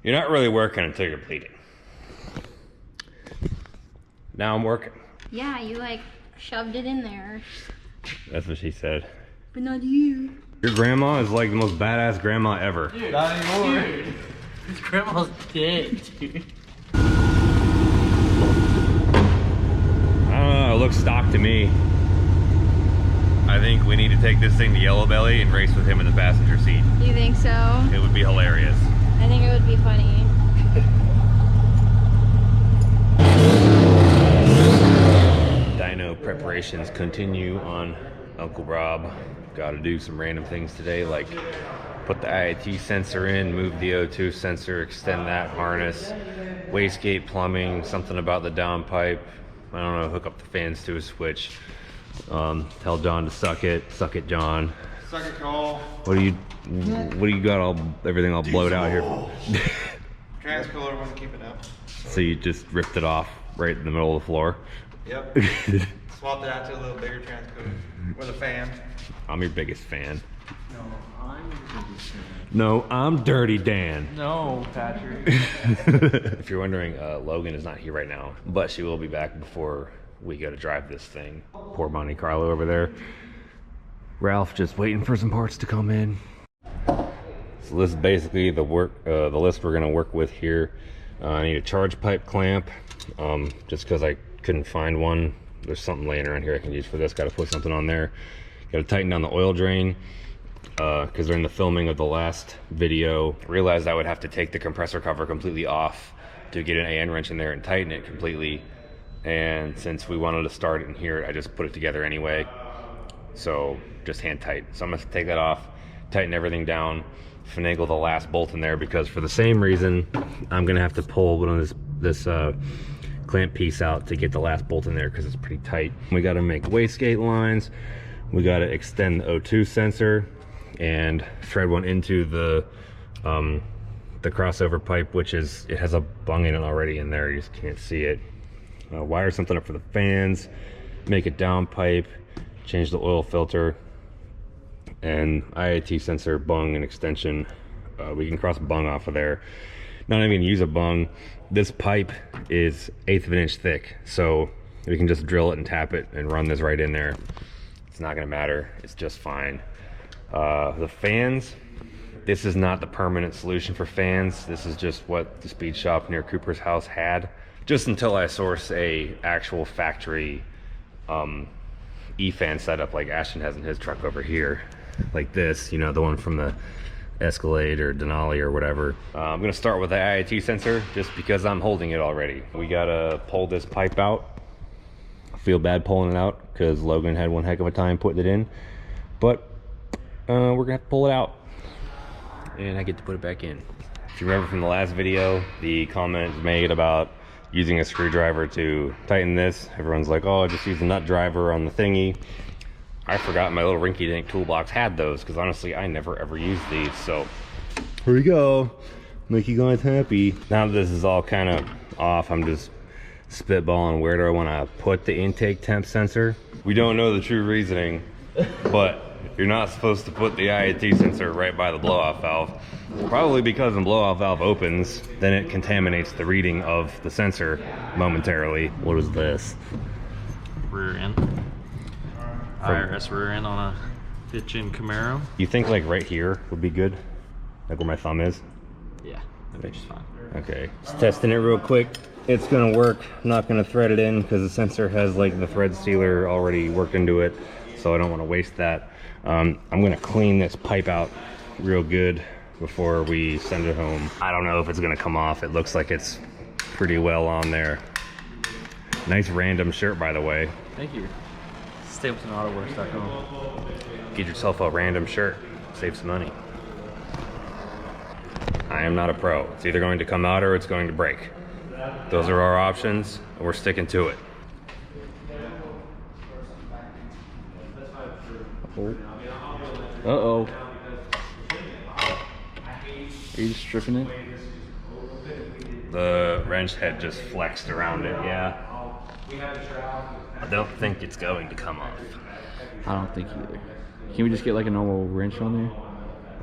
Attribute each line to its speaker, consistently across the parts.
Speaker 1: You're not really working until you're bleeding. Now I'm working.
Speaker 2: Yeah, you like shoved it in there.
Speaker 1: That's what she said.
Speaker 2: But not you.
Speaker 1: Your grandma is like the most badass grandma ever.
Speaker 3: Dude, not anymore. Dude, his grandma's dead, dude.
Speaker 1: I don't know, it looks stock to me. I think we need to take this thing to Yellow Belly and race with him in the passenger seat.
Speaker 2: You think so?
Speaker 1: It would be hilarious.
Speaker 2: I think it would be funny.
Speaker 1: Dyno preparations continue on Uncle Rob. Got to do some random things today, like put the IAT sensor in, move the O2 sensor, extend that harness, wastegate plumbing, something about the downpipe. I don't know, hook up the fans to a switch. Tell John to suck it, John.
Speaker 4: Suck it, Cole.
Speaker 1: What do you got all everything all blowed out here?
Speaker 4: Transcooler wouldn't keep it up.
Speaker 1: So you just ripped it off right in the middle of the floor?
Speaker 4: Yep. Swapped it out to a little bigger transcooler with a fan.
Speaker 1: I'm your biggest fan.
Speaker 3: No, I'm your biggest fan.
Speaker 1: No, I'm Dirty Dan.
Speaker 3: No, Patrick.
Speaker 1: If you're wondering, Logan is not here right now, but she will be back before we go to drive this thing. Poor Monte Carlo over there. Ralph just waiting for some parts to come in. So this is basically the list we're gonna work with here. I need a charge pipe clamp, just because I couldn't find one. There's something laying around here I can use for this. Got to put something on there. Got to tighten down the oil drain, because during the filming of the last video, I realized I would have to take the compressor cover completely off to get an AN wrench in there and tighten it completely. And since we wanted to start it in here, I just put it together anyway. So just hand tight. So I'm gonna take that off, tighten everything down, finagle the last bolt in there, because for the same reason, I'm gonna have to pull one of this clamp piece out to get the last bolt in there because it's pretty tight. We got to make wastegate lines. We got to extend the O2 sensor and thread one into the crossover pipe, which it has a bung in it already in there. You just can't see it. Wire something up for the fans, make a downpipe, change the oil filter, and IAT sensor, bung, and extension. We can cross bung off of there. Not even use a bung. This pipe is 1/8 of an inch thick, so we can just drill it and tap it and run this right in there. It's not gonna matter, it's just fine. The fans, this is not the permanent solution for fans. This is just what the speed shop near Cooper's house had. Just until I source a actual factory E-fan setup like Ashton has in his truck over here. Like this, you know, the one from the Escalade or Denali or whatever. I'm gonna start with the IAT sensor just because I'm holding it already. We gotta pull this pipe out. I feel bad pulling it out because Logan had one heck of a time putting it in, but we're gonna have to pull it out and I get to put it back in. If you remember from the last video, the comment made about using a screwdriver to tighten this, everyone's like, oh, just use a nut driver on the thingy. I forgot my little rinky-dink toolbox had those, because honestly, I never ever used these. So here we go. Make you guys happy. Now that this is all kind of off, I'm just spitballing where do I want to put the intake temp sensor. We don't know the true reasoning, but you're not supposed to put the IAT sensor right by the blow-off valve. Probably because the blow-off valve opens, then it contaminates the reading of the sensor momentarily. What is this?
Speaker 3: Rear end. IRS rear end on a 5th-gen Camaro.
Speaker 1: You think like right here would be good? Like where my thumb is?
Speaker 3: Yeah, that makes fine.
Speaker 1: Okay, just testing it real quick. It's gonna work. I'm not gonna thread it in because the sensor has like the thread sealer already worked into it, so I don't want to waste that. I'm gonna clean this pipe out real good before we send it home. I don't know if it's gonna come off. It looks like it's pretty well on there. Nice random shirt, by the way.
Speaker 3: Thank you. StapletonAutoWorks.com.
Speaker 1: Get yourself a random shirt, save some money. I am not a pro. It's either going to come out or it's going to break. Those are our options, and we're sticking to it.
Speaker 3: Uh-oh. Are you just stripping it?
Speaker 1: The wrench head just flexed around it, yeah. I don't think it's going to come off.
Speaker 3: I don't think either. Can we just get like a normal wrench on there?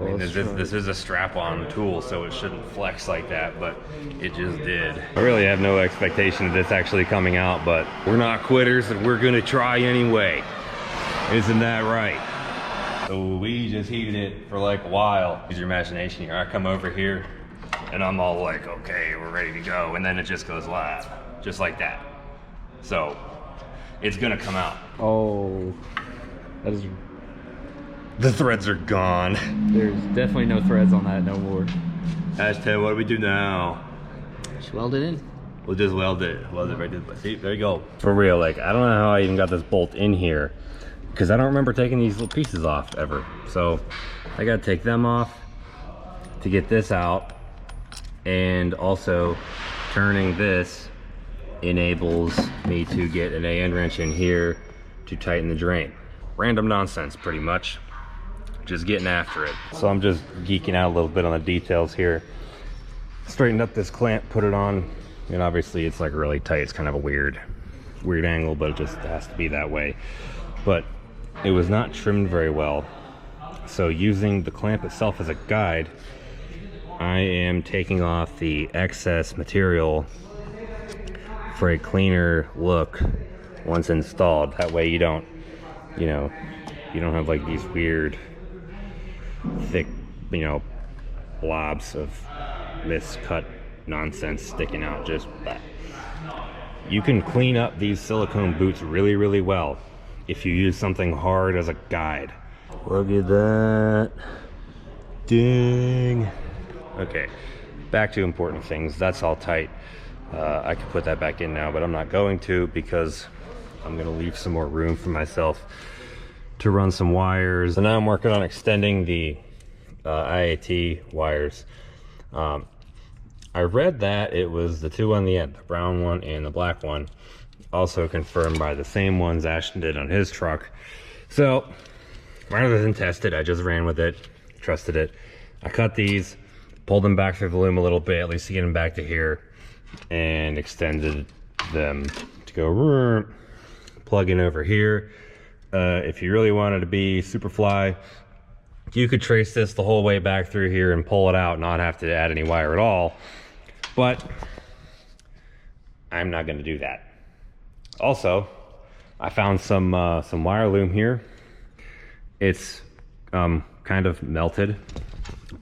Speaker 1: I mean, this is a strap-on tool, so it shouldn't flex like that, but it just did. I really have no expectation of this actually coming out, but we're not quitters and we're gonna try anyway. Isn't that right? So we just heated it for like a while. Use your imagination here. I come over here and I'm all like, okay, we're ready to go. And then it just goes live, just like that. So it's gonna come out.
Speaker 3: Oh, that is.
Speaker 1: The threads are gone.
Speaker 3: There's definitely no threads on that no more.
Speaker 1: Hashtag, what do we do now?
Speaker 3: Just weld it in.
Speaker 1: We'll just weld it right to the, see, there you go. For real, like, I don't know how I even got this bolt in here because I don't remember taking these little pieces off ever. So I gotta take them off to get this out, and also turning this enables me to get an AN wrench in here to tighten the drain. Random nonsense, pretty much. Just getting after it. So I'm just geeking out a little bit on the details here. Straightened up this clamp, put it on, and obviously it's like really tight. It's kind of a weird angle, but it just has to be that way. But it was not trimmed very well. So using the clamp itself as a guide, I am taking off the excess material for a cleaner look once installed. That way you don't, you know, you don't have like these weird thick, you know, blobs of miscut nonsense sticking out. Just that. You can clean up these silicone boots really, really well if you use something hard as a guide. Look at that. Ding. Okay, back to important things. That's all tight. I can put that back in now, but I'm not going to because I'm gonna leave some more room for myself to run some wires. And now I'm working on extending the IAT wires. I read that it was the two on the end, the brown one and the black one, also confirmed by the same ones Ashton did on his truck. So rather than test it, I just ran with it, trusted it. I cut these, pulled them back through the loom a little bit, at least to get them back to here, and extended them to go plug in over here. If you really wanted to be super fly, you could trace this the whole way back through here and pull it out, not have to add any wire at all. But I'm not going to do that. Also, I found some wire loom here. It's kind of melted.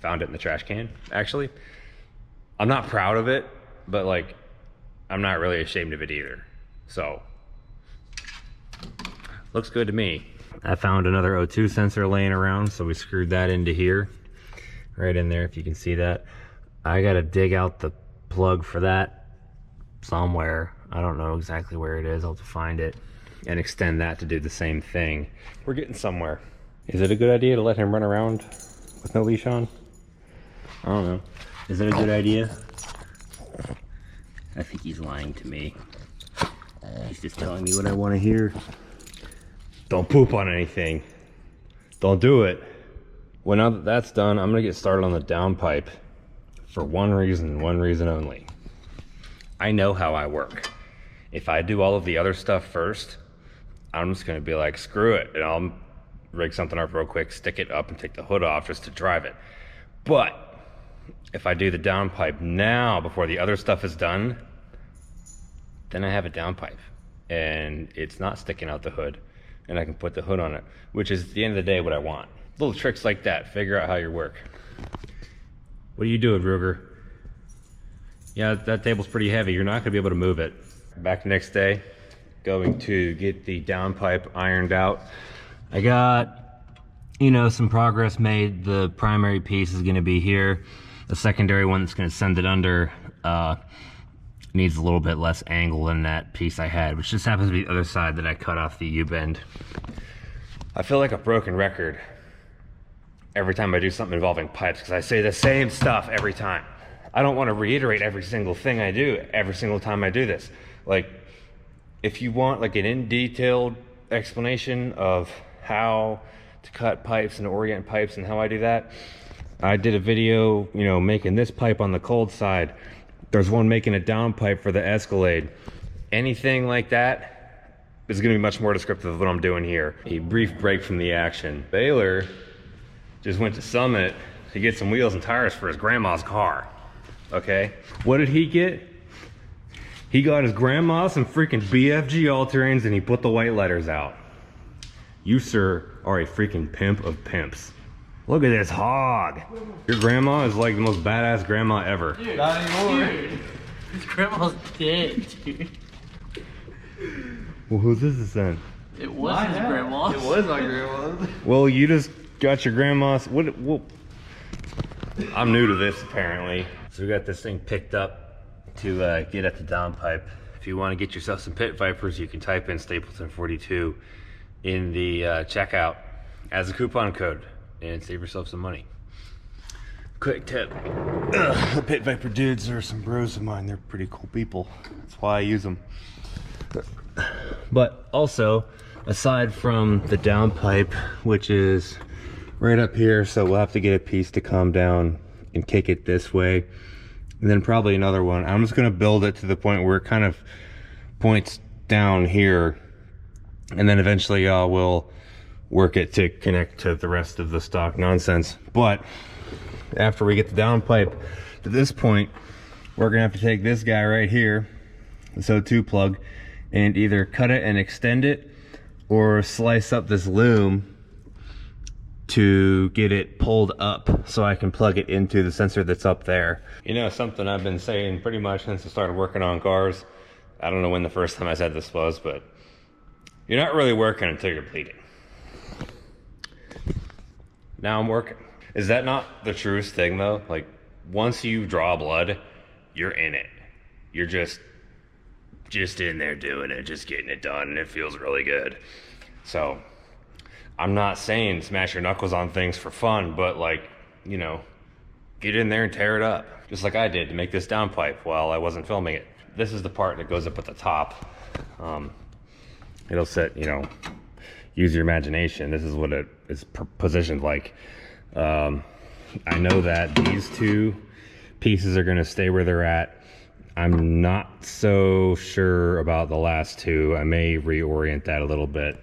Speaker 1: Found it in the trash can, actually. I'm not proud of it, but like, I'm not really ashamed of it either. So, looks good to me. I found another O2 sensor laying around, so we screwed that into here. Right in there, if you can see that. I gotta dig out the plug for that somewhere. I don't know exactly where it is. I'll have to find it and extend that to do the same thing. We're getting somewhere. Is it a good idea to let him run around with no leash on? I don't know. Is it a good idea? I think he's lying to me. He's just telling me what I want to hear. Don't poop on anything. Don't do it. Well, now that that's done, I'm gonna get started on the downpipe for one reason only. I know how I work. If I do all of the other stuff first, I'm just gonna be like, screw it, and I'll rig something up real quick, stick it up and take the hood off just to drive it. But if I do the downpipe now before the other stuff is done, then I have a downpipe and it's not sticking out the hood, and I can put the hood on it, which is at the end of the day what I want. Little tricks like that, figure out how you work. What are you doing, Ruger? Yeah, that table's pretty heavy. You're not gonna be able to move it. Back next day, going to get the downpipe ironed out. I got, you know, some progress made. The primary piece is gonna be here. The secondary one that's gonna send it under needs a little bit less angle than that piece I had, which just happens to be the other side that I cut off the U-bend. I feel like a broken record every time I do something involving pipes because I say the same stuff every time. I don't want to reiterate every single thing I do every single time I do this. Like, if you want like an in-detailed explanation of how to cut pipes and orient pipes and how I do that, I did a video, you know, making this pipe on the cold side. There's one making a downpipe for the Escalade. Anything like that is going to be much more descriptive of what I'm doing here. A brief break from the action. Baylor just went to Summit to get some wheels and tires for his grandma's car. Okay, what did he get? He got his grandma some freaking BFG all-terrains and he put the white letters out. You, sir, are a freaking pimp of pimps. Look at this hog. Your grandma is like the most badass grandma ever.
Speaker 3: Dude, not anymore. Dude, his grandma's dead, dude.
Speaker 1: Well, whose is this then?
Speaker 3: It was his grandma's.
Speaker 4: It was my grandma's.
Speaker 1: Well, you just got your grandma's. What? I'm new to this apparently. So we got this thing picked up to get at the Downpipe. If you want to get yourself some pit vipers, you can type in Stapleton 42 in the checkout as a coupon code and save yourself some money. Quick tip. The pit viper dudes are some bros of mine. They're pretty cool people. That's why I use them. But also, aside from the Downpipe, which is right up here, so we'll have to get a piece to come down and kick it this way, and then probably another one. I'm just gonna build it to the point where it kind of points down here, and then eventually I will work it to connect to the rest of the stock nonsense. But after we get the Downpipe to this point, we're gonna have to take this guy right here, this O2 plug, and either cut it and extend it or slice up this loom to get it pulled up so I can plug it into the sensor that's up there. You know, something I've been saying pretty much since I started working on cars. I don't know when the first time I said this was, but you're not really working until you're bleeding. Now I'm working. Is that not the truest thing though? Like, once you draw blood, you're in it. You're just in there doing it, just getting it done, and it feels really good. So I'm not saying smash your knuckles on things for fun, but like, you know, get in there and tear it up, just like I did to make this Downpipe while I wasn't filming it. This is the part that goes up at the top. It'll sit, you know, use your imagination. This is what it is positioned like. I know that these two pieces are gonna stay where they're at. I'm not so sure about the last two. I may reorient that a little bit.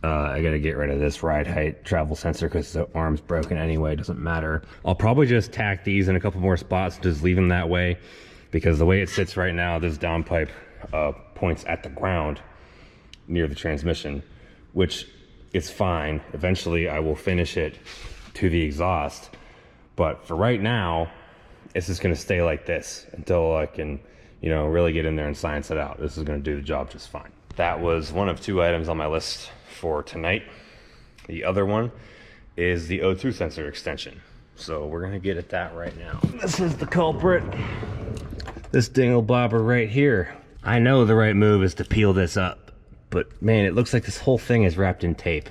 Speaker 1: I gotta get rid of this ride height travel sensor because the arm's broken anyway, it doesn't matter. I'll probably just tack these in a couple more spots, just leave them that way, because the way it sits right now, this Downpipe points at the ground near the transmission, which is fine. Eventually I will finish it to the exhaust, but for right now, it's just gonna stay like this until I can, you know, really get in there and science it out. This is gonna do the job just fine. That was one of two items on my list for tonight. The other one is the O2 sensor extension. So we're gonna get at that right now. This is the culprit. This dingle bobber right here. I know the right move is to peel this up, but man, it looks like this whole thing is wrapped in tape.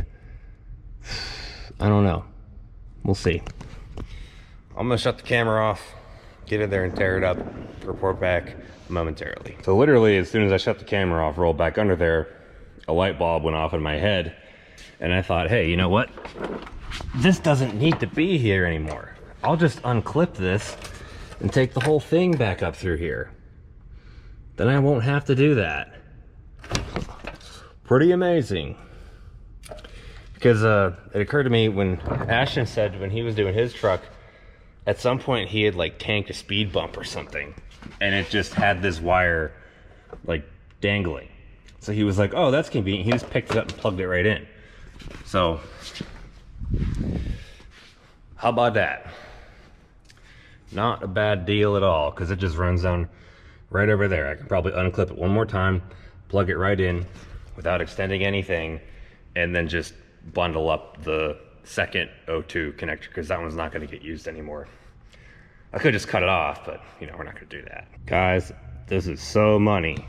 Speaker 1: I don't know. We'll see. I'm gonna shut the camera off, get in there and tear it up, report back momentarily. So literally, as soon as I shut the camera off, rolled back under there, a light bulb went off in my head, and I thought, hey, you know what? This doesn't need to be here anymore. I'll just unclip this and take the whole thing back up through here. Then I won't have to do that. Pretty amazing. Because it occurred to me when Ashton said when he was doing his truck, at some point he had like tanked a speed bump or something, and it just had this wire like dangling. So he was like, oh, that's convenient. He just picked it up and plugged it right in. So how about that? Not a bad deal at all, because it just runs down right over there. I can probably unclip it one more time, plug it right in without extending anything, and then just bundle up the second O2 connector, because that one's not going to get used anymore. I could just cut it off, but you know, we're not going to do that. Guys, this is so money.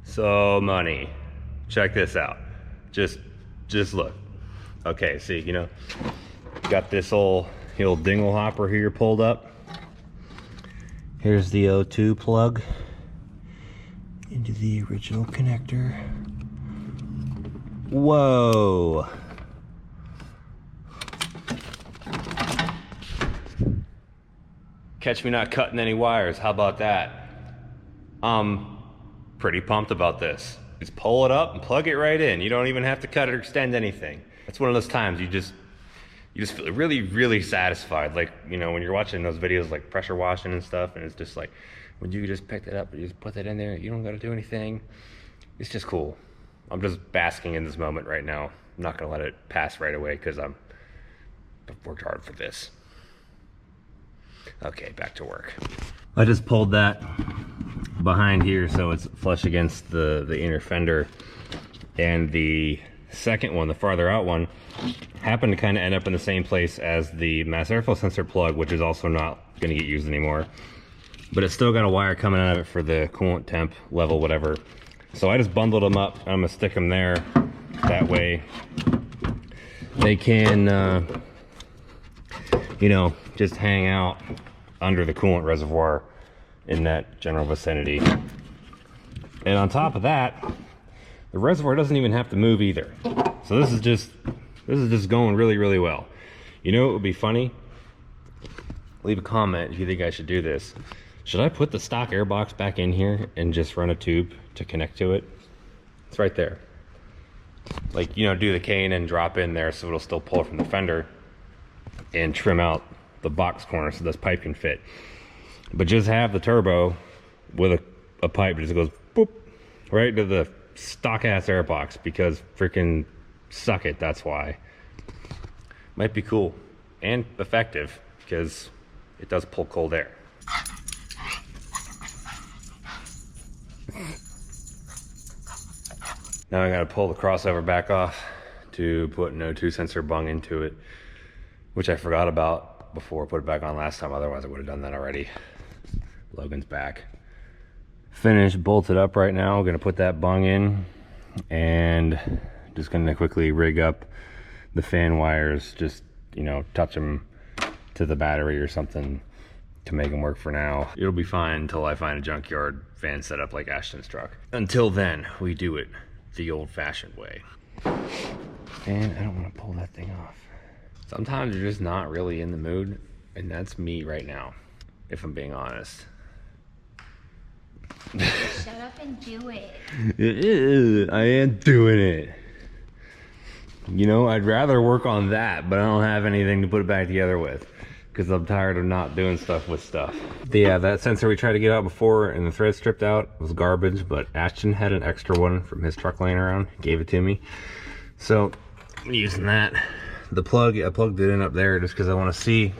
Speaker 1: So money. Check this out. Just look. Okay, see, you know, got this old dingle hopper here pulled up. Here's the O2 plug into the original connector. Whoa. Catch me not cutting any wires. How about that? I'm pretty pumped about this. Just pull it up and plug it right in. You don't even have to cut it or extend anything. It's one of those times you you just feel really, really satisfied. Like, you know, when you're watching those videos like pressure washing and stuff, and it's just like, when you just pick that up and you just put that in there, you don't gotta do anything. It's just cool. I'm just basking in this moment right now. I'm not gonna let it pass right away because I've worked hard for this. Okay, back to work. I just pulled that behind here so it's flush against the inner fender, and the second one, the farther out one, happened to kind of end up in the same place as the mass airflow sensor plug, which is also not going to get used anymore, but it's still got a wire coming out of it for the coolant temp level, whatever. So I just bundled them up. I'm gonna stick them there. That way they can you know, just hang out under the coolant reservoir in that general vicinity. And on top of that, the reservoir doesn't even have to move either. So this is just going really, really well. You know, it would be funny. Leave a comment if you think I should do this. Should I put the stock air box back in here and just run a tube to connect to it? It's right there. Like, you know, do the cane and drop in there so it'll still pull from the fender, and trim out the box corner so this pipe can fit. But just have the turbo with a pipe that just goes boop right to the stock ass air box, because freaking suck it, that's why. Might be cool and effective because it does pull cold air. Now I gotta pull the crossover back off to put an O2 sensor bung into it, which I forgot about before I put it back on last time. Otherwise I would have done that already. Logan's back. Finished, bolted up right now. Gonna put that bung in and just gonna quickly rig up the fan wires. Just, you know, touch them to the battery or something to make them work for now. It'll be fine until I find a junkyard fan setup like Ashton's truck. Until then, we do it the old-fashioned way. And I don't want to pull that thing off. Sometimes you're just not really in the mood, and that's me right now, if I'm being honest.
Speaker 2: Shut up and do it.
Speaker 1: I am doing it. You know, I'd rather work on that, but I don't have anything to put it back together with, because I'm tired of not doing stuff with stuff. Yeah, that sensor we tried to get out before and the thread stripped out was garbage, but Ashton had an extra one from his truck laying around, gave it to me. So I'm using that. The plug, I plugged it in up there just because I want to see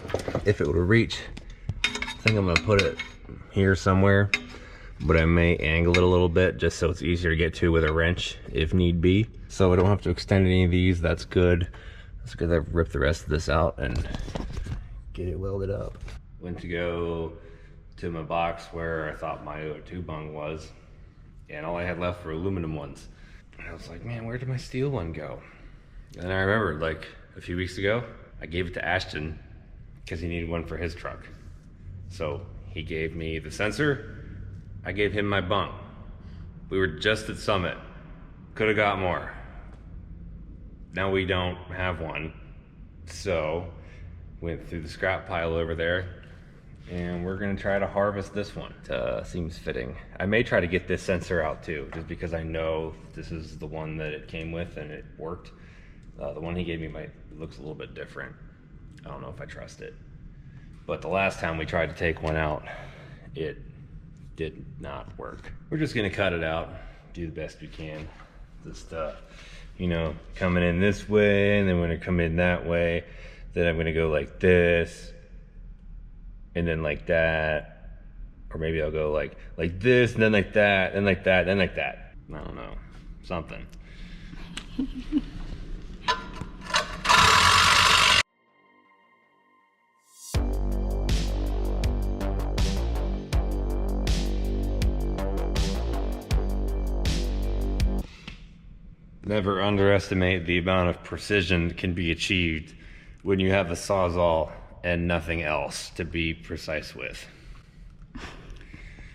Speaker 1: if it would reach. I think I'm gonna put it here somewhere, but I may angle it a little bit just so it's easier to get to with a wrench if need be. So I don't have to extend any of these. That's good. That's good. I've ripped the rest of this out and get it welded up. Went to go to my box where I thought my O2 bung was, and all I had left were aluminum ones. And I was like, man, where did my steel one go? And I remembered, like, a few weeks ago, I gave it to Ashton because he needed one for his truck. So he gave me the sensor, I gave him my bung. We were just at Summit. Could have got more. Now we don't have one. So went through the scrap pile over there, and we're gonna try to harvest this one. Seems fitting. I may try to get this sensor out too, just because I know this is the one that it came with and it worked. The one he gave me looks a little bit different. I don't know if I trust it. But the last time we tried to take one out, it did not work. We're just gonna cut it out, do the best we can. Just, you know, coming in this way, and then we're gonna come in that way. Then I'm gonna go like this, and then like that, or maybe I'll go like this, and then like that, and like that, and like that. I don't know, something. Never underestimate the amount of precision that can be achieved when you have a Sawzall and nothing else to be precise with.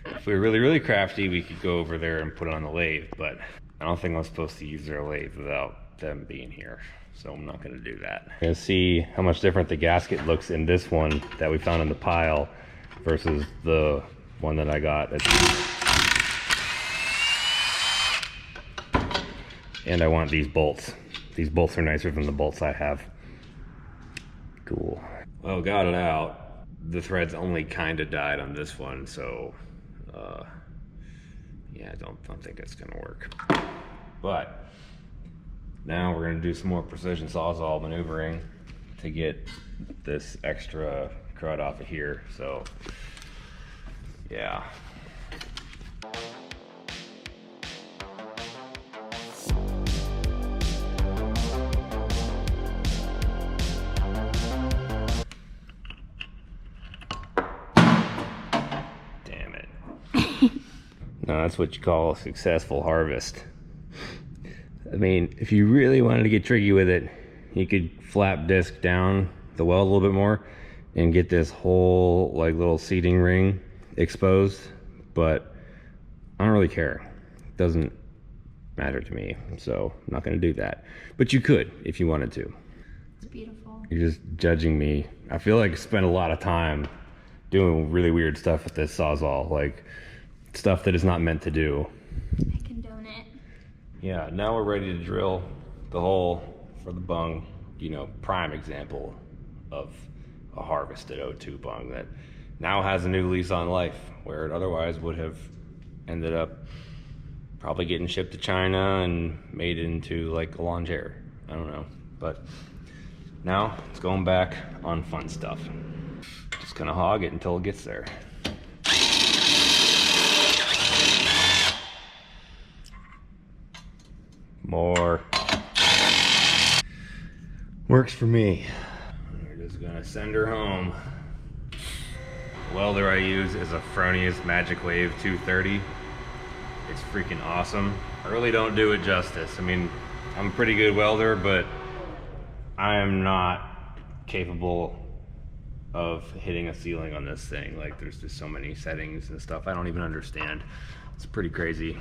Speaker 1: If we were really, really crafty, we could go over there and put it on the lathe, but I don't think I'm supposed to use their lathe without them being here, so I'm not gonna do that. You're gonna see how much different the gasket looks in this one that we found in the pile versus the one that I got at And I want these bolts. These bolts are nicer than the bolts I have. Cool. Well, got it out. The threads only kind of died on this one, so yeah, I don't think it's gonna work. But now we're gonna do some more precision sawzall maneuvering to get this extra crud off of here. So yeah. Damn it. No, that's what you call a successful harvest. I mean, if you really wanted to get tricky with it, you could flap disc down the weld a little bit more and get this whole like little seating ring exposed, but I don't really care. It doesn't matter to me, so I'm not gonna do that. But you could if you wanted to.
Speaker 2: It's beautiful.
Speaker 1: You're just judging me. I feel like I spent a lot of time doing really weird stuff with this sawzall, like stuff that is not meant to do.
Speaker 2: I condone it.
Speaker 1: Yeah, now we're ready to drill the hole for the bung. You know, prime example of a harvested O2 bung that now has a new lease on life, where it otherwise would have ended up probably getting shipped to China and made into like a lawn chair. I don't know, but now it's going back on fun stuff. Just gonna hog it until it gets there. More. Works for me. We're just gonna send her home. The welder I use is a Fronius Magic Wave 230. It's freaking awesome. I really don't do it justice. I mean, I'm a pretty good welder, but I am not capable of hitting a ceiling on this thing. Like, there's just so many settings and stuff I don't even understand. It's pretty crazy.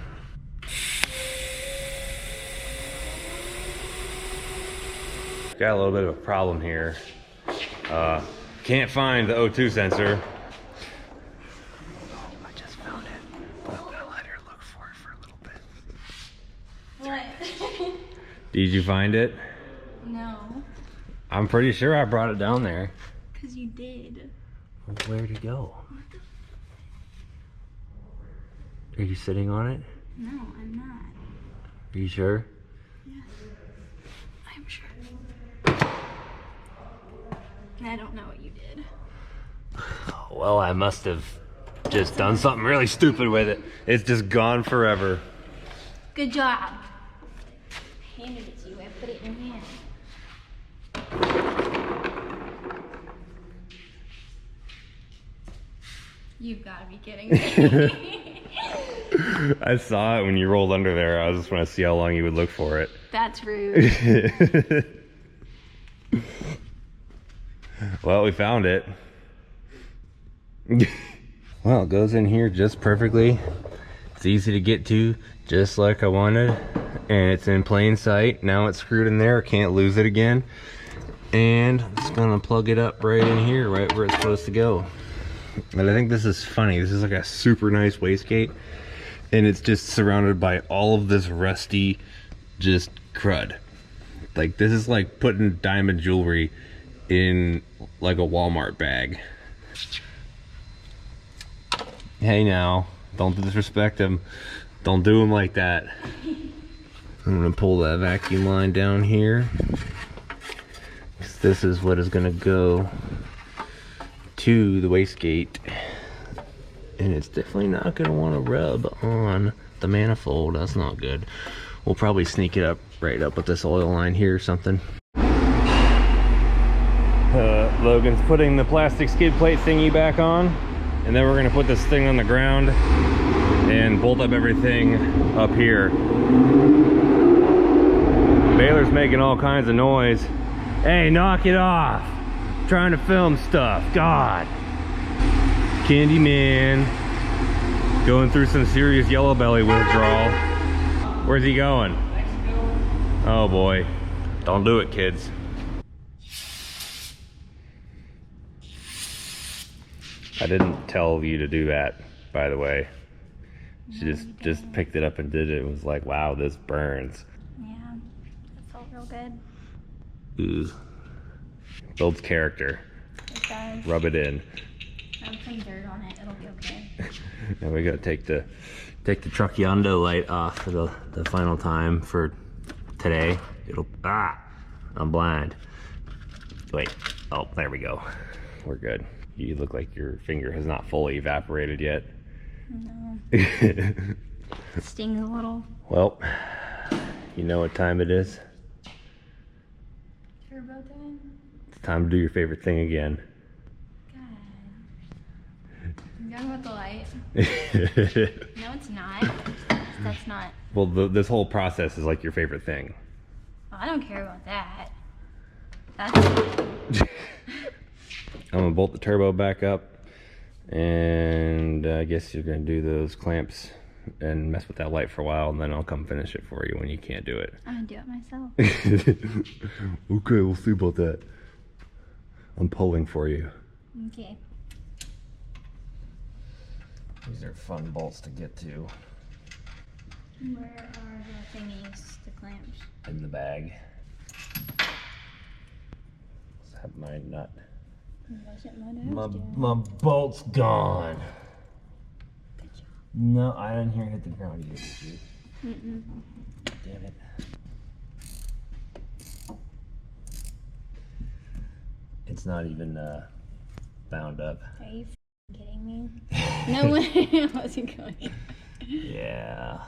Speaker 1: Got a little bit of a problem here. Can't find the O2 sensor. Oh, I just found it. But I'm gonna let her look for it for a little bit.
Speaker 2: What?
Speaker 1: Did you find it?
Speaker 2: No.
Speaker 1: I'm pretty sure I brought it down there.
Speaker 2: Because you did.
Speaker 1: Where'd it go? Are you sitting on it?
Speaker 2: No, I'm not.
Speaker 1: Are you sure?
Speaker 2: Yes. I'm sure. I don't know what you did.
Speaker 1: Well, I must have just done something really stupid with it. It's just gone forever.
Speaker 2: Good job. I handed it to you. I put it in your hand. You've got to be kidding me.
Speaker 1: I saw it when you rolled under there. I just want to see how long you would look for it.
Speaker 2: That's rude.
Speaker 1: Well, we found it. Well, it goes in here just perfectly. It's easy to get to, just like I wanted. And it's in plain sight. Now it's screwed in there. Can't lose it again. And I'm just gonna plug it up right in here, right where it's supposed to go. And I think this is funny. This is like a super nice wastegate. And it's just surrounded by all of this rusty, just crud. Like, this is like putting diamond jewelry in like a Walmart bag. Hey now, don't disrespect him. Don't do him like that. I'm gonna pull that vacuum line down here. 'Cause this is what is gonna go to the wastegate. And it's definitely not gonna wanna rub on the manifold. That's not good. We'll probably sneak it up right up with this oil line here or something. Logan's putting the plastic skid plate thingy back on, and then we're gonna put this thing on the ground and bolt up everything up here. Baylor's making all kinds of noise. Hey, knock it off. I'm trying to film stuff. God. Candyman going through some serious yellow belly withdrawal. Where's he going? Oh boy. Don't do it, kids. I didn't tell you to do that, by the way. She just picked it up and did it. It was like, wow, this burns.
Speaker 2: Yeah, that felt real good.
Speaker 1: Ooh. Builds character.
Speaker 2: It does.
Speaker 1: Rub it in.
Speaker 2: Rub some dirt on it. It'll be okay.
Speaker 1: Now we gotta take the truckyando light off for the final time for today. I'm blind. Wait, oh, there we go. We're good. You look like your finger has not fully evaporated yet.
Speaker 2: No. It stings a little.
Speaker 1: Well, you know what time it is?
Speaker 2: Turbo time?
Speaker 1: It's time to do your favorite thing again.
Speaker 2: God. I'm done with the light. No, it's not. That's not.
Speaker 1: Well, this whole process is like your favorite thing.
Speaker 2: Well, I don't care about that. That's.
Speaker 1: I'm gonna bolt the turbo back up, and I guess you're gonna do those clamps and mess with that light for a while, and then I'll come finish it for you when you can't do it.
Speaker 2: I'm gonna do it myself.
Speaker 1: Okay, we'll see about that. I'm pulling for you.
Speaker 2: Okay.
Speaker 1: These are fun bolts to get to.
Speaker 2: Where are the thingies, the clamps?
Speaker 1: In the bag. Let's have my nut.
Speaker 2: Wasn't what I was doing.
Speaker 1: My bolt's gone. No, I didn't hear it hit the ground either, did you? Damn it. It's not even bound up.
Speaker 2: Are you kidding me? No way I wasn't going.
Speaker 1: Yeah.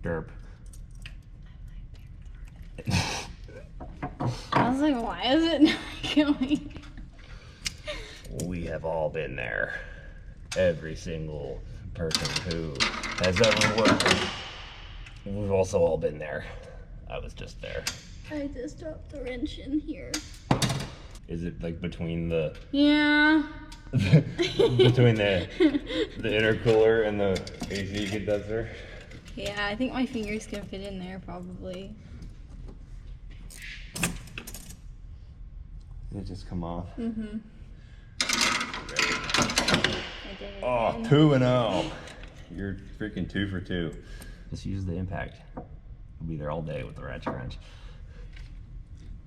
Speaker 1: Derp.
Speaker 2: I was like, why is it not going?
Speaker 1: We have all been there. Every single person who has ever worked. We've also all been there. I was just there.
Speaker 2: I just dropped the wrench in here.
Speaker 1: Is it like between the
Speaker 2: Yeah.
Speaker 1: between the intercooler and the AC condenser?
Speaker 2: Yeah, I think my fingers can fit in there probably.
Speaker 1: Did it just come off?
Speaker 2: Mm-hmm. I did it
Speaker 1: Oh,
Speaker 2: again.
Speaker 1: 2-0. You're freaking 2 for 2. Just use the impact. I'll be there all day with the ratchet wrench.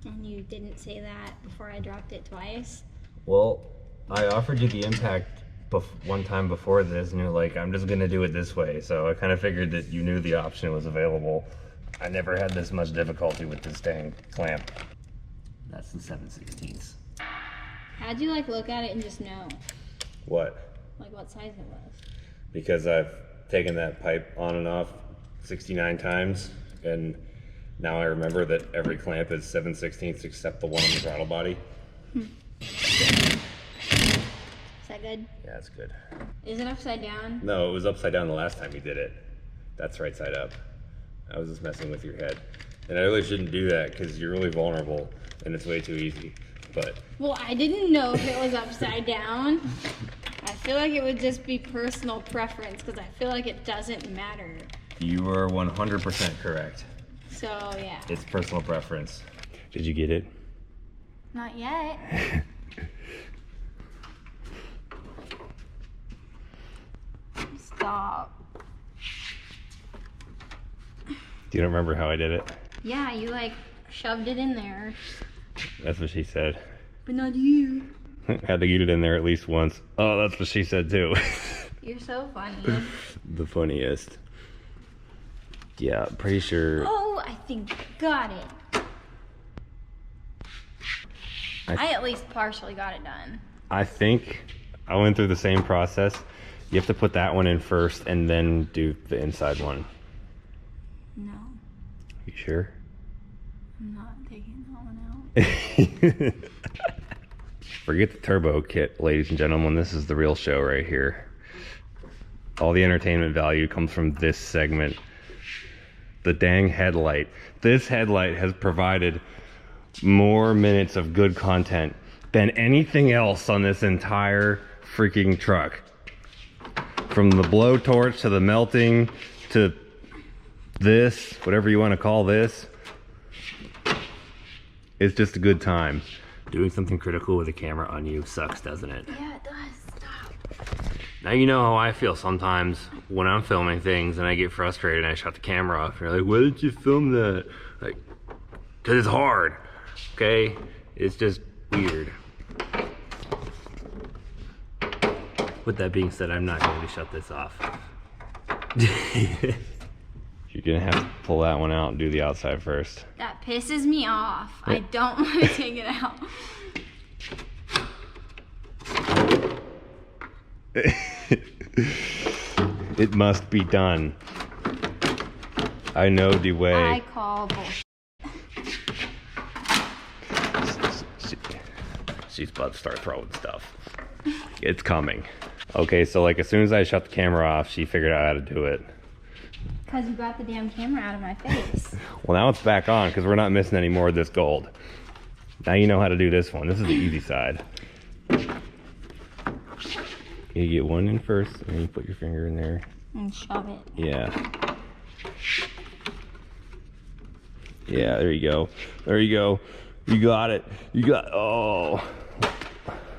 Speaker 2: And you didn't say that before I dropped it twice.
Speaker 1: Well, I offered you the impact one time before this, and you're like, I'm just gonna do it this way. So I kind of figured that you knew the option was available. I never had this much difficulty with this dang clamp. That's the 7/16.
Speaker 2: How'd you like look at it and just know
Speaker 1: What?
Speaker 2: like what size it was?
Speaker 1: Because I've taken that pipe on and off 69 times, and now I remember that every clamp is 7/16 except the one on the throttle body.
Speaker 2: Is that good?
Speaker 1: Yeah, it's good.
Speaker 2: Is it upside down?
Speaker 1: No, it was upside down the last time you did it. That's right side up. I was just messing with your head. And I really shouldn't do that because you're really vulnerable and it's way too easy. But
Speaker 2: Well, I didn't know if it was upside down. I feel like it would just be personal preference because I feel like it doesn't matter.
Speaker 1: you are 100% correct.
Speaker 2: So, yeah.
Speaker 1: It's personal preference. Did you get it?
Speaker 2: Not yet. Stop.
Speaker 1: Do you don't remember how I did it?
Speaker 2: Yeah, you like shoved it in there.
Speaker 1: That's what she said.
Speaker 2: But not you.
Speaker 1: Had to get it in there at least once. Oh, that's what she said too.
Speaker 2: You're so funny.
Speaker 1: The funniest. Yeah, pretty sure.
Speaker 2: Oh, I think I got it. I at least partially got it done.
Speaker 1: I think I went through the same process. You have to put that one in first and then do the inside one.
Speaker 2: No,
Speaker 1: You sure?
Speaker 2: I'm not taking that one out.
Speaker 1: Forget the turbo kit, ladies and gentlemen. This is the real show right here. All the entertainment value comes from this segment. The dang headlight. This headlight has provided more minutes of good content than anything else on this entire freaking truck. From the blowtorch to the melting to this, whatever you want to call this. It's just a good time. Doing something critical with a camera on you sucks, doesn't it?
Speaker 2: Yeah, it does. Stop.
Speaker 1: Now you know how I feel sometimes when I'm filming things and I get frustrated and I shut the camera off. You're like, why didn't you film that? Like, 'cause it's hard, okay? It's just weird. With that being said, I'm not going to shut this off. You're gonna have to pull that one out and do the outside first.
Speaker 2: That pisses me off. I don't want to take it out.
Speaker 1: It must be done. I know the way.
Speaker 2: I call bullshit.
Speaker 1: She's about to start throwing stuff. It's coming. Okay, so like as soon as I shut the camera off, she figured out how to do it.
Speaker 2: Because you got the damn camera out of my face.
Speaker 1: Well, now it's back on because we're not missing any more of this gold. Now you know how to do this one. This is the easy side. You get one in first, and then you put your finger in there.
Speaker 2: And shove it.
Speaker 1: Yeah. Yeah, there you go. There you go. You got it. You got, oh.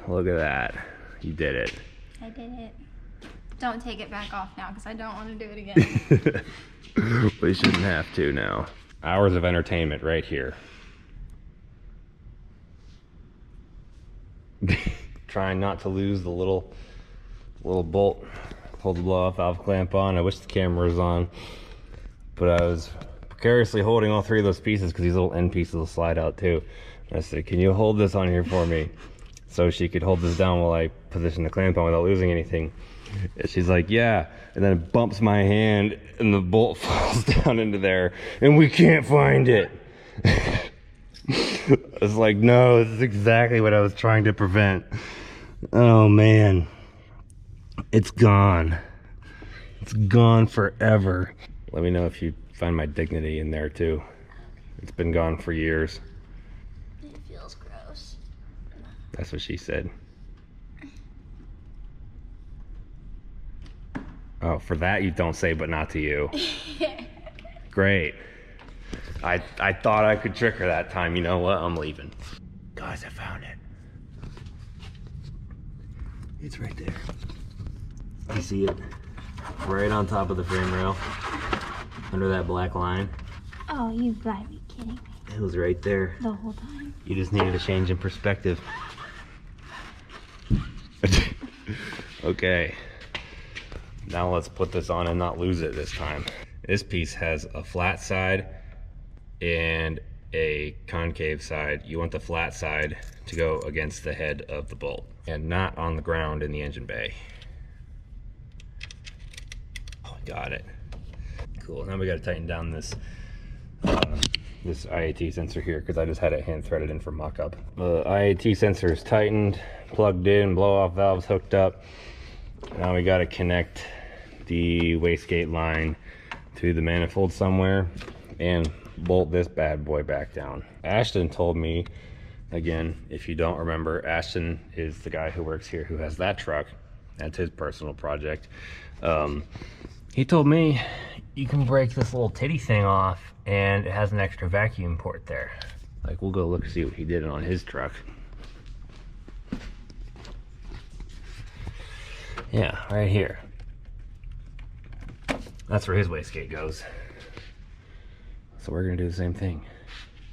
Speaker 1: Look at that. You did it.
Speaker 2: I did it. Don't take it back off now because I don't want to do it again.
Speaker 1: We shouldn't have to now. Hours of entertainment right here. Trying not to lose the little bolt. Hold the blow-off valve clamp on. I wish the camera was on, but I was precariously holding all three of those pieces because these little end pieces will slide out too. And I said, can you hold this on here for me? So she could hold this down while I position the clamp on without losing anything. And she's like, yeah. And then it bumps my hand and the bolt falls down into there and we can't find it. I was like, no, this is exactly what I was trying to prevent. Oh man, it's gone. It's gone forever. Let me know if you find my dignity in there too. It's been gone for years.
Speaker 2: It feels gross.
Speaker 1: That's what she said. Oh, for that you don't say, but not to you. Great. I thought I could trick her that time. You know what? I'm leaving. Guys, I found it. It's right there. You see it? Right on top of the frame rail. Under that black line.
Speaker 2: Oh, you've got to be kidding me.
Speaker 1: It was right there.
Speaker 2: The whole time.
Speaker 1: You just needed a change in perspective. Okay. Now let's put this on and not lose it this time. This piece has a flat side and a concave side. You want the flat side to go against the head of the bolt and not on the ground in the engine bay. Oh, got it. Cool. Now we got to tighten down this IAT sensor here because I just had it hand threaded in for mock-up. The IAT sensor is tightened, plugged in, blow-off valves hooked up. Now we got to connect the wastegate line to the manifold somewhere and bolt this bad boy back down. Ashton told me, again, if you don't remember, Ashton is the guy who works here who has that truck. That's his personal project. He told me you can break this little titty thing off and it has an extra vacuum port there. Like, we'll go look and see what he did on his truck. Yeah, right here. That's where his wastegate goes. So we're gonna do the same thing.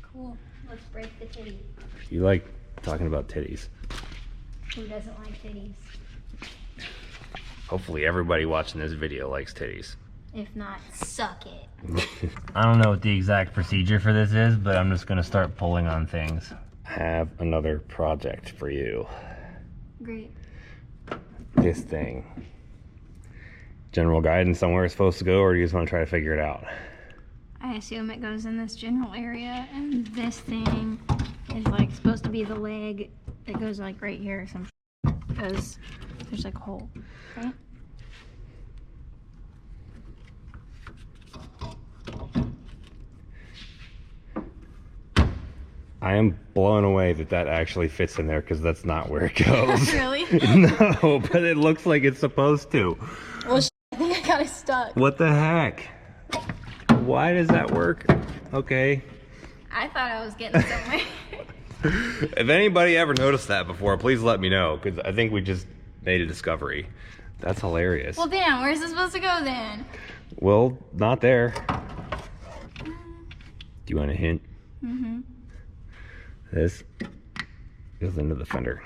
Speaker 2: Cool. Let's break the titty.
Speaker 1: You like talking about titties.
Speaker 2: Who doesn't like titties?
Speaker 1: Hopefully everybody watching this video likes titties.
Speaker 2: If not, suck it.
Speaker 1: I don't know what the exact procedure for this is, but I'm just gonna start pulling on things. Have another project for you.
Speaker 2: Great.
Speaker 1: This thing. General guidance on where it's supposed to go, or do you just want to try to figure it out?
Speaker 2: I assume it goes in this general area, and this thing is like supposed to be the leg that goes like right here or some because there's like a hole, right?
Speaker 1: I am blown away that that actually fits in there because that's not where it goes.
Speaker 2: Really?
Speaker 1: No, but it looks like it's supposed to.
Speaker 2: Well, I think I got it stuck.
Speaker 1: What the heck? Why does that work? Okay.
Speaker 2: I thought I was getting somewhere.
Speaker 1: If anybody ever noticed that before, please let me know because I think we just made a discovery. That's hilarious.
Speaker 2: Well, damn, where's this supposed to go then?
Speaker 1: Well, not there. Do you want a hint?
Speaker 2: Mm-hmm.
Speaker 1: This. Goes into the fender.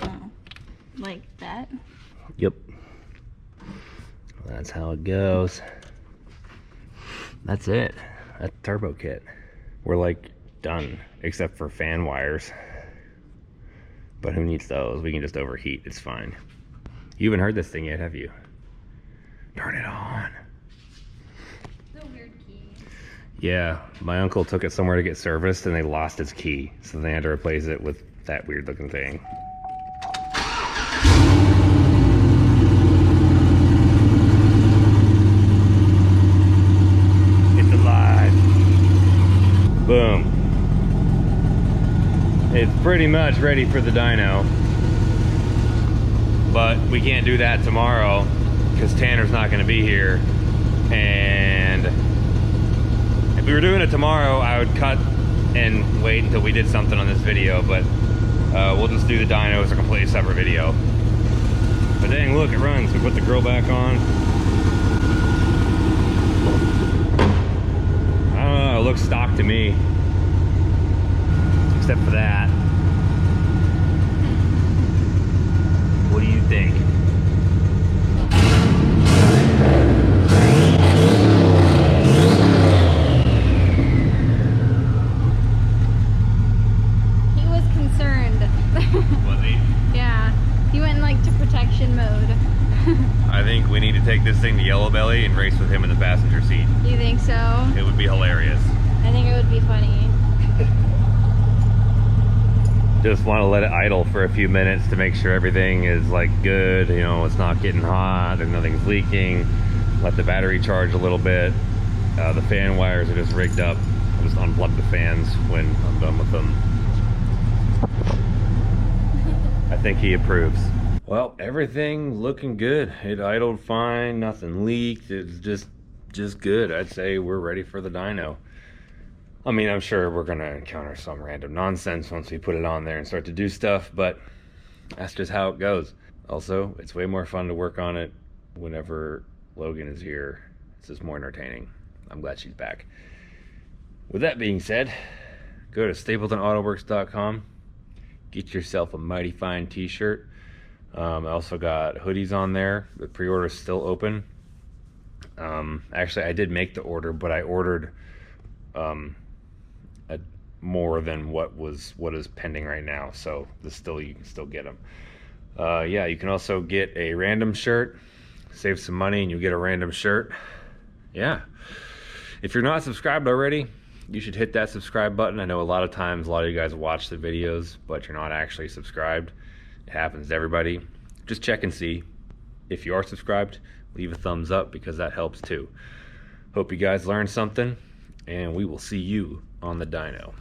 Speaker 2: Oh, like that?
Speaker 1: Yep. That's how it goes. That's it. That's turbo kit. We're like done, except for fan wires. But who needs those? We can just overheat. It's fine. You haven't heard this thing yet, have you? Turn it on.
Speaker 2: The weird key.
Speaker 1: Yeah, my uncle took it somewhere to get serviced and they lost its key. So they had to replace it with that weird looking thing. It's alive. Boom. It's pretty much ready for the dyno. But we can't do that tomorrow because Tanner's not going to be here. And if we were doing it tomorrow, I would cut and wait until we did something on this video, but we'll just do the dyno as a completely separate video. But dang, look, it runs. We put the grill back on. I don't know, it looks stock to me. Except for that. What do you think?
Speaker 2: He was concerned.
Speaker 1: Was he?
Speaker 2: Yeah, he went like to protection mode.
Speaker 1: I think we need to take this thing to Yellow Belly and race with him in the passenger seat.
Speaker 2: You think so?
Speaker 1: It would be hilarious.
Speaker 2: I think it would be funny.
Speaker 1: Just want to let it idle for a few minutes to make sure everything is like good, you know, it's not getting hot and nothing's leaking. Let the battery charge a little bit. The fan wires are just rigged up. I'll just unplug the fans when I'm done with them. I think he approves. Well, everything looking good. It idled fine, nothing leaked. It's just good. I'd say we're ready for the dyno. I mean, I'm sure we're gonna encounter some random nonsense once we put it on there and start to do stuff, but that's just how it goes. Also, it's way more fun to work on it whenever Logan is here. It's just more entertaining. I'm glad she's back. With that being said, go to StapletonAutoworks.com. Get yourself a Mighty Fine t-shirt. I also got hoodies on there. The pre-order is still open. Actually, I did make the order, but I ordered more than what is pending right now, so you can still get them. Yeah, you can also get a random shirt. Save some money and you get a random shirt. Yeah, if you're not subscribed already, you should hit that subscribe button. I know a lot of times a lot of you guys watch the videos but you're not actually subscribed. It happens to everybody. Just check and see. If you are subscribed, leave a thumbs up because that helps too. Hope you guys learned something, and we will see you on the dyno.